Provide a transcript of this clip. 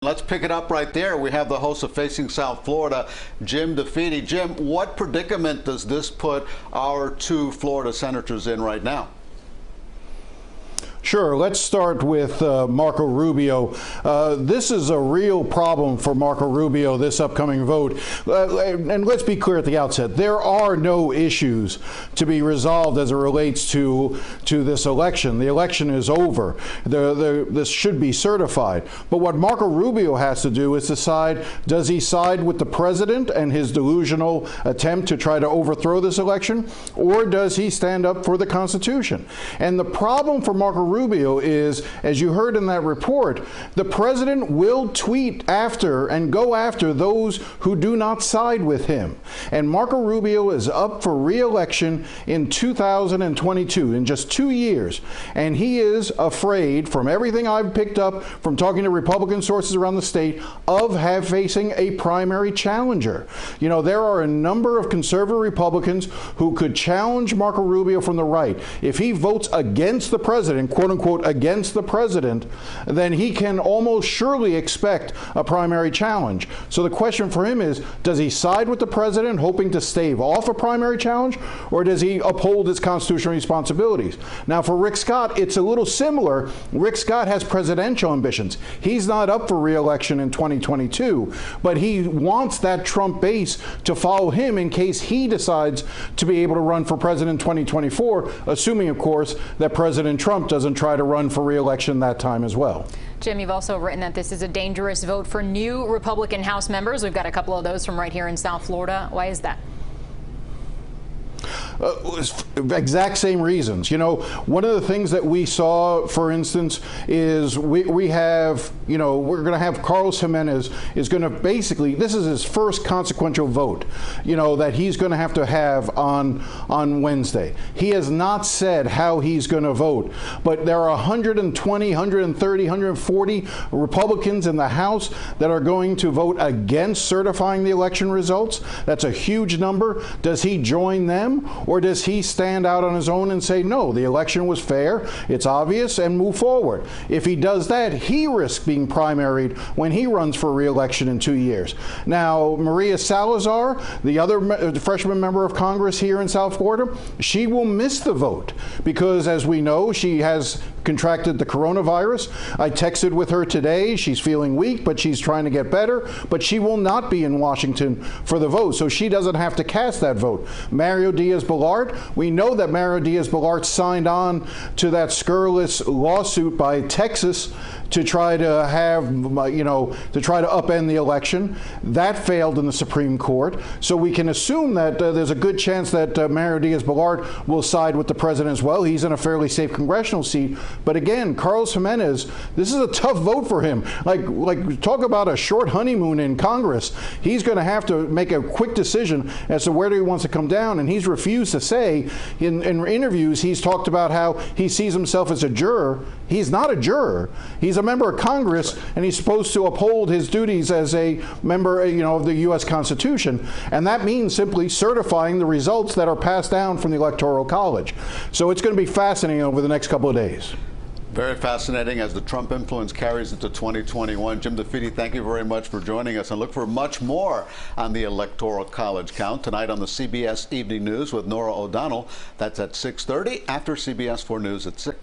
Let's pick it up right there. We have the host of Facing South Florida, Jim DeFede. Jim, what predicament does this put our two Florida senators in right now? Sure. Let's start with Marco Rubio. This is a real problem for Marco Rubio, this upcoming vote. And let's be clear at the outset, there are no issues to be resolved as it relates to this election. The election is over. This should be certified. But what Marco Rubio has to do is decide, does he side with the president and his delusional attempt to try to overthrow this election, or does he stand up for the Constitution? And the problem for Marco Rubio is, as you heard in that report, the president will tweet after and go after those who do not side with him. And Marco Rubio is up for re-election in 2022, in just 2 years. And he is afraid, from everything I've picked up from talking to Republican sources around the state, of facing a primary challenger. You know, there are a number of conservative Republicans who could challenge Marco Rubio from the right. If he votes against the president, quote unquote, against the president, then he can almost surely expect a primary challenge. So the question for him is, does he side with the president, hoping to stave off a primary challenge, or does he uphold his constitutional responsibilities? Now, for Rick Scott, it's a little similar. Rick Scott has presidential ambitions. He's not up for re-election in 2022, but he wants that Trump base to follow him in case he decides to be able to run for president in 2024, assuming, of course, that President Trump doesn't try to run for re-election that time as well. Jim, you've also written that this is a dangerous vote for new Republican House members. We've got a couple of those from right here in South Florida. Why is that? Exact same reasons. You know, one of the things that we saw, for instance, is we have, you know, we're going to have Carlos Jimenez is going to basically, this is his first consequential vote, you know, that he's going to have on Wednesday. He has not said how he's going to vote, but there are 120, 130, 140 Republicans in the House that are going to vote against certifying the election results. That's a huge number. Does he join them? Or does he stand out on his own and say, no, the election was fair, it's obvious, and move forward? If he does that, he risks being primaried when he runs for re-election in 2 years. Now, Maria Salazar, the other freshman member of Congress here in South Florida, she will miss the vote because, as we know, she has contracted the coronavirus. I texted with her today. She's feeling weak, but she's trying to get better. But she will not be in Washington for the vote, so she doesn't have to cast that vote. Mario Diaz-Balart, we know that Mario Diaz-Balart signed on to that scurrilous lawsuit by Texas to try to have, you know, to try to upend the election. That failed in the Supreme Court. So we can assume that there's a good chance that Mario Diaz-Balart will side with the president as well. He's in a fairly safe congressional seat. But again, Carlos Jimenez, this is a tough vote for him. Like talk about a short honeymoon in Congress. He's going to have to make a quick decision as to where he wants to come down. And he's refused to say in interviews, he's talked about how he sees himself as a juror. He's not a juror. He's a member of Congress, and he's supposed to uphold his duties as a member, you know, of the U.S. Constitution. And that means simply certifying the results that are passed down from the Electoral College. So it's going to be fascinating over the next couple of days. Very fascinating as the Trump influence carries into 2021. Jim DeFede, thank you very much for joining us, and look for much more on the Electoral College count tonight on the CBS Evening News with Nora O'Donnell. That's at 6:30 after CBS 4 News at 6.